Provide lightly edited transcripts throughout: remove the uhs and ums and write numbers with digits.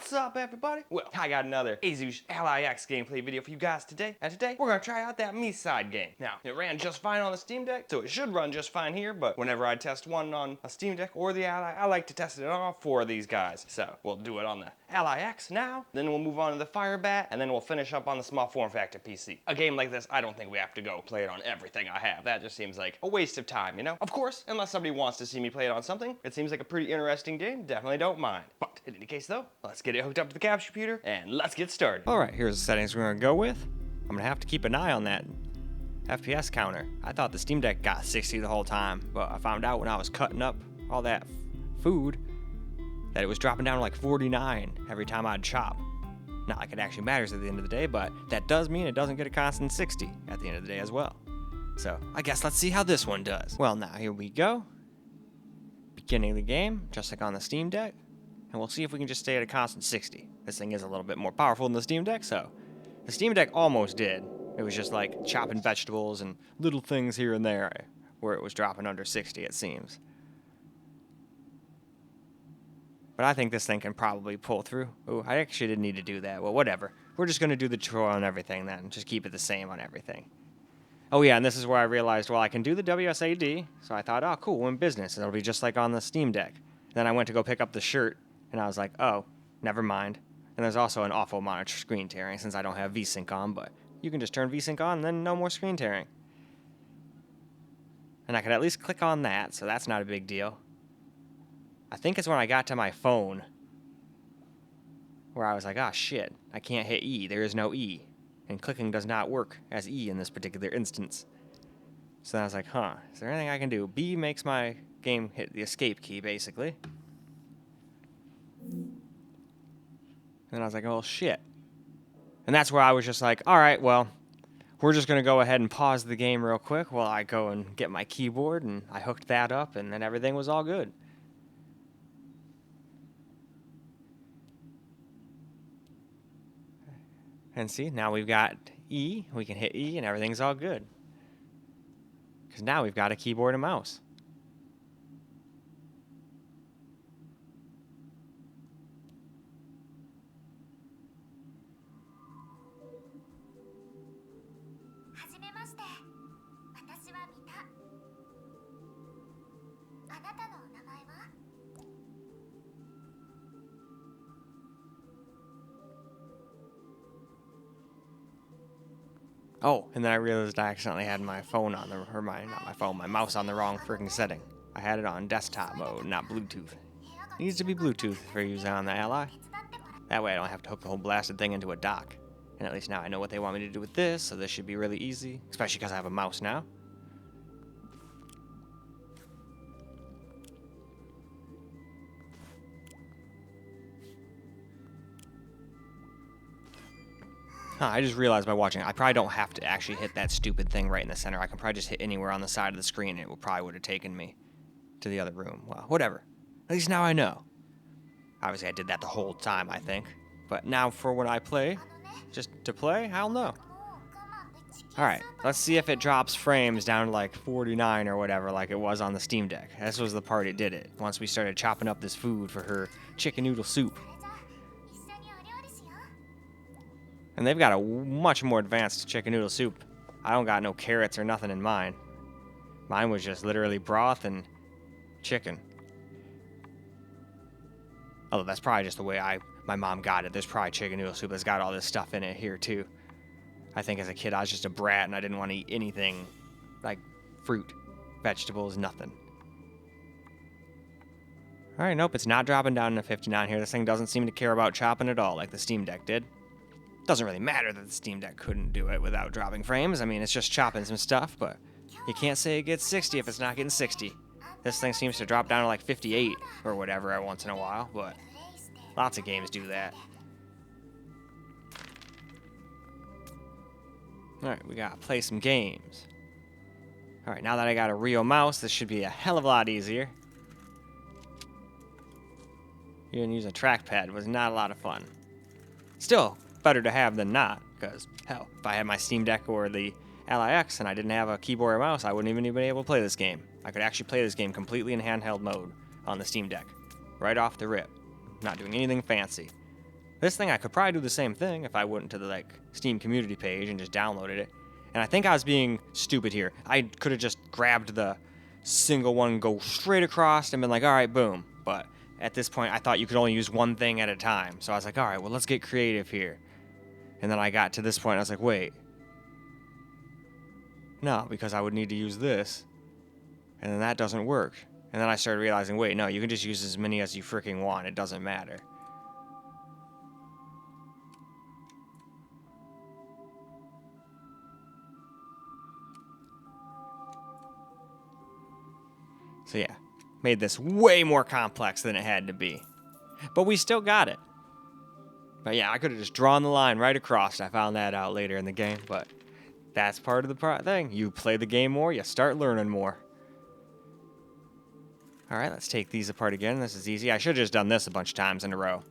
What's up, everybody? Well, I got another Asus Ally X gameplay video for you guys today, and today we're gonna try out that Miside game. Now, it ran just fine on the Steam Deck, so it should run just fine here, but whenever I test one on a Steam Deck or the Ally, I like to test it on all four of these guys. So, we'll do it on the Ally X now, then we'll move on to the Firebat, and then we'll finish up on the small form factor PC. A game like this, I don't think we have to go play it on everything I have. That just seems like a waste of time, you know? Of course, unless somebody wants to see me play it on something, it seems like a pretty interesting game, definitely don't mind. But, in any case though, let's get it hooked up to the capture computer, and let's get started. Alright, here's the settings we're gonna go with. I'm gonna have to keep an eye on that FPS counter. I thought the Steam Deck got 60 the whole time, but I found out when I was cutting up all that food that it was dropping down to like 49 every time I'd chop. Not like it actually matters at the end of the day, but that does mean it doesn't get a constant 60 at the end of the day as well. So, I guess let's see how this one does. Well, now here we go. Beginning of the game, just like on the Steam Deck. And we'll see if we can just stay at a constant 60. This thing is a little bit more powerful than the Steam Deck, so the Steam Deck almost did. It was just like chopping vegetables and little things here and there where it was dropping under 60, it seems. But I think this thing can probably pull through. Oh, I actually didn't need to do that. Well, whatever. We're just going to do the tutorial on everything then. Just keep it the same on everything. Oh yeah, and this is where I realized, well, I can do the WSAD. So I thought, oh, cool, we're in business. It'll be just like on the Steam Deck. Then I went to go pick up the shirt. And I was like, oh, never mind. And there's also an awful monitor screen tearing since I don't have VSync on, but you can just turn VSync on and then no more screen tearing. And I could at least click on that, so that's not a big deal. I think it's when I got to my phone where I was like, ah, shit, I can't hit E. There is no E. And clicking does not work as E in this particular instance. So then I was like, huh, is there anything I can do? B makes my game hit the escape key, basically. And I was like, oh, shit. And that's where I was just like, all right, well, we're just going to go ahead and pause the game real quick while I go and get my keyboard. And I hooked that up, and then everything was all good. And see, now we've got E. We can hit E, and everything's all good. Because now we've got a keyboard and mouse. Oh, and then I realized I accidentally had my phone on the, or my mouse on the wrong freaking setting. I had it on desktop mode, not Bluetooth. It needs to be Bluetooth for using on the Ally. That way I don't have to hook the whole blasted thing into a dock. And at least now I know what they want me to do with this, so this should be really easy, especially because I have a mouse now. I just realized by watching, I probably don't have to actually hit that stupid thing right in the center. I can probably just hit anywhere on the side of the screen and it probably would have taken me to the other room. Well, whatever. At least now I know. Obviously I did that the whole time, I think. But now for when I play, just to play, I'll know. Alright, let's see if it drops frames down to like 49 or whatever like it was on the Steam Deck. This was the part it did it, once we started chopping up this food for her chicken noodle soup. And they've got a much more advanced chicken noodle soup. I don't got no carrots or nothing in mine. Mine was just literally broth and chicken. Although that's probably just the way my mom got it. There's probably chicken noodle soup that's got all this stuff in it here too. I think as a kid I was just a brat and I didn't want to eat anything like fruit, vegetables, nothing. Alright, nope, it's not dropping down to 59 here. This thing doesn't seem to care about chopping at all like the Steam Deck did. Doesn't really matter that the Steam Deck couldn't do it without dropping frames. I mean, it's just chopping some stuff, but you can't say it gets 60 if it's not getting 60. This thing seems to drop down to like 58 or whatever every once in a while, but lots of games do that. Alright, we gotta play some games. Alright, now that I got a real mouse, this should be a hell of a lot easier. Even using a trackpad was not a lot of fun. Still, better to have than not, because, hell, if I had my Steam Deck or the Ally X and I didn't have a keyboard or mouse, I wouldn't even be able to play this game. I could actually play this game completely in handheld mode on the Steam Deck, right off the rip. Not doing anything fancy. This thing, I could probably do the same thing if I went to the like Steam community page and just downloaded it. And I think I was being stupid here. I could have just grabbed the single one, go straight across, and been like, all right, boom. But at this point, I thought you could only use one thing at a time. So I was like, all right, well, let's get creative here. And then I got to this point, and I was like, wait. No, because I would need to use this. And then that doesn't work. And then I started realizing, wait, no, you can just use as many as you freaking want. It doesn't matter. So yeah, made this way more complex than it had to be. But we still got it. But yeah, I could have just drawn the line right across. I found that out later in the game, but that's part of the thing. You play the game more, you start learning more. All right, let's take these apart again. This is easy. I should have just done this a bunch of times in a row.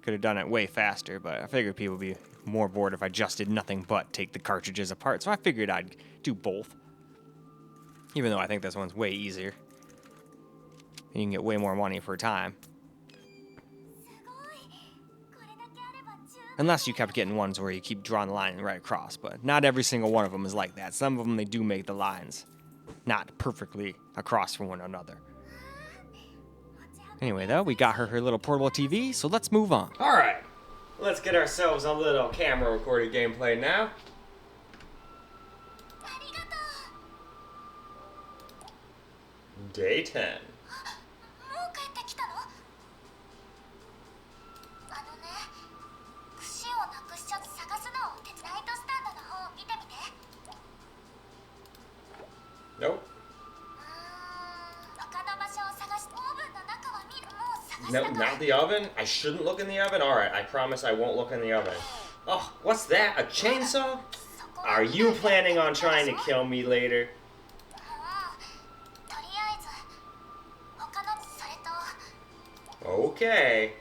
Could have done it way faster, but I figured people would be more bored if I just did nothing but take the cartridges apart. So I figured I'd do both. Even though I think this one's way easier. You can get way more money for time. Unless you kept getting ones where you keep drawing the line right across, but not every single one of them is like that. Some of them, they do make the lines not perfectly across from one another. Anyway, though, we got her little portable TV, so let's move on. All right, let's get ourselves a little camera recorded gameplay now. Day 10. Nope. No, not the oven? I shouldn't look in the oven? Alright, I promise I won't look in the oven. Oh, what's that? A chainsaw? Are you planning on trying to kill me later? Okay.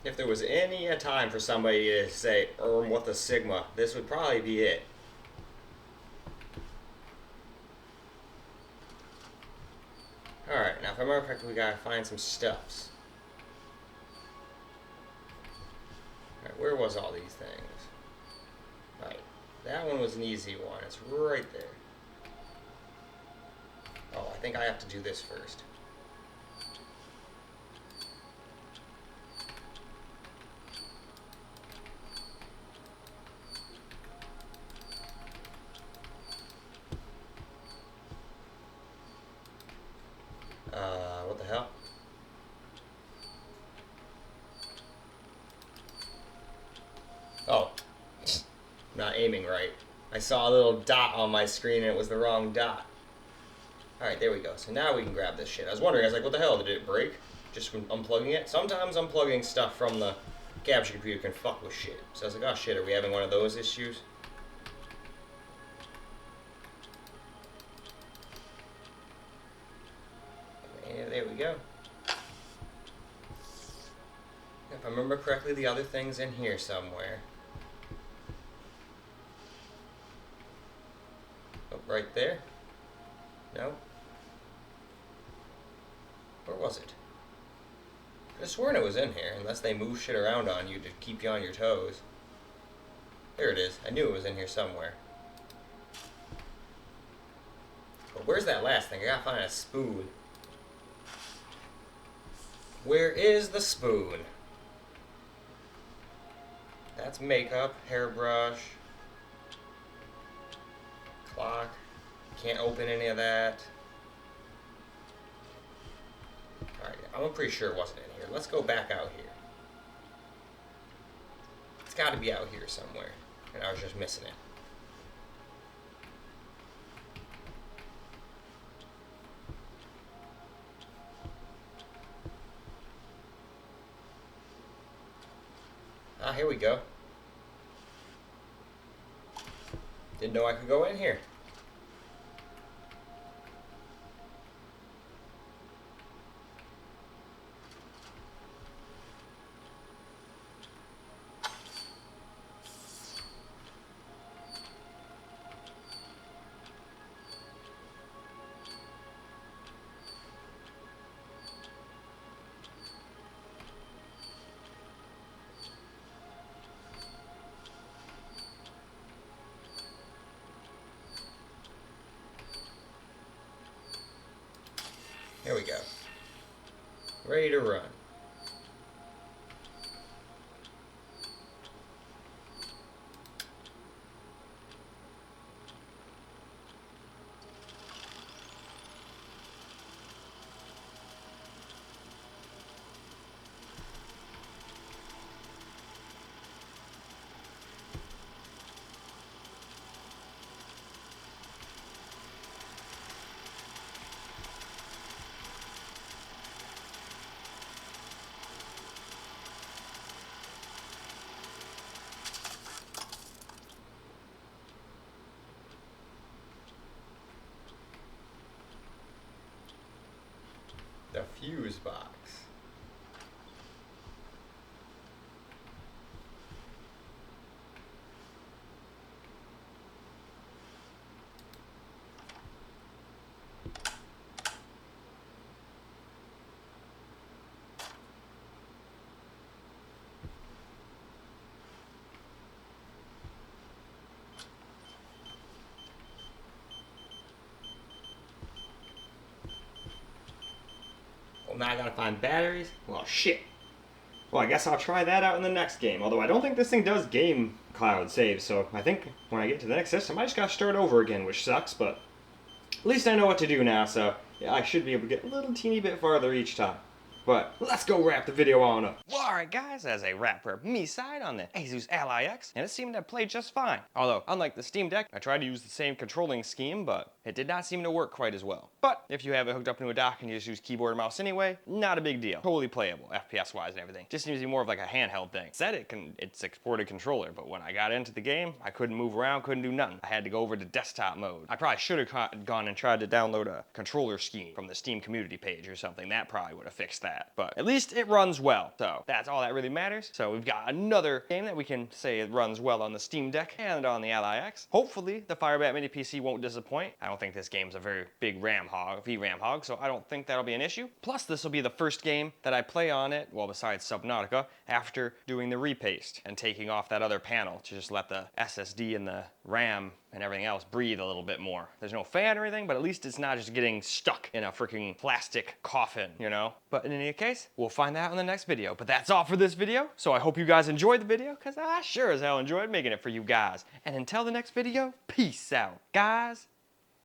If there was any time for somebody to say, what the Sigma, this would probably be it. Alright, now if I remember correctly, we gotta find some stuffs. Alright, where was all these things? Right, that one was an easy one. It's right there. Oh, I think I have to do this first. What the hell? Oh, not aiming right. I saw a little dot on my screen and it was the wrong dot. Alright, there we go. So now we can grab this shit. I was wondering, I was like, what the hell? Did it break? Just from unplugging it? Sometimes unplugging stuff from the capture computer can fuck with shit. So I was like, oh shit, are we having one of those issues? And there we go. If I remember correctly, the other thing's in here somewhere. Oh, right there? No? Where was it? I could have sworn it was in here, unless they move shit around on you to keep you on your toes. There it is. I knew it was in here somewhere. But where's that last thing? I gotta find a spoon. Where is the spoon? That's makeup, hairbrush, clock. Can't open any of that. Alright, I'm pretty sure it wasn't in here. Let's go back out here. It's got to be out here somewhere. And I was just missing it. Ah, here we go. Didn't know I could go in here. Here we go. Ready to run. The fuse box. Now I gotta find batteries? Well, shit. Well, I guess I'll try that out in the next game. Although I don't think this thing does game cloud save, so I think when I get to the next system, I just gotta start over again, which sucks, but at least I know what to do now, so yeah, I should be able to get a little teeny bit farther each time. But let's go wrap the video on up. Alright guys, as a wrapper, Miside on the Asus Ally X, and it seemed to play just fine. Although, unlike the Steam Deck, I tried to use the same controlling scheme, but it did not seem to work quite as well. But if you have it hooked up into a dock and you just use keyboard and mouse anyway, not a big deal. Totally playable, FPS wise and everything. Just seems to be more of like a handheld thing. Said it's exported controller, but when I got into the game, I couldn't move around, couldn't do nothing. I had to go over to desktop mode. I probably should have gone and tried to download a controller scheme from the Steam community page or something. That probably would have fixed that. But at least it runs well, so that's all that really matters. So we've got another game that we can say it runs well on the Steam Deck and on the Ally X. Hopefully the Firebat Mini PC won't disappoint. I don't think this game's a very big VRAM hog, so I don't think that'll be an issue. Plus this will be the first game that I play on it, well besides Subnautica, after doing the repaste and taking off that other panel to just let the SSD and the RAM and everything else breathe a little bit more. There's no fan or anything, but at least it's not just getting stuck in a freaking plastic coffin, you know? But in any case, we'll find out in the next video. But that's all for this video. So I hope you guys enjoyed the video, because I sure as hell enjoyed making it for you guys. And until the next video, peace out, guys.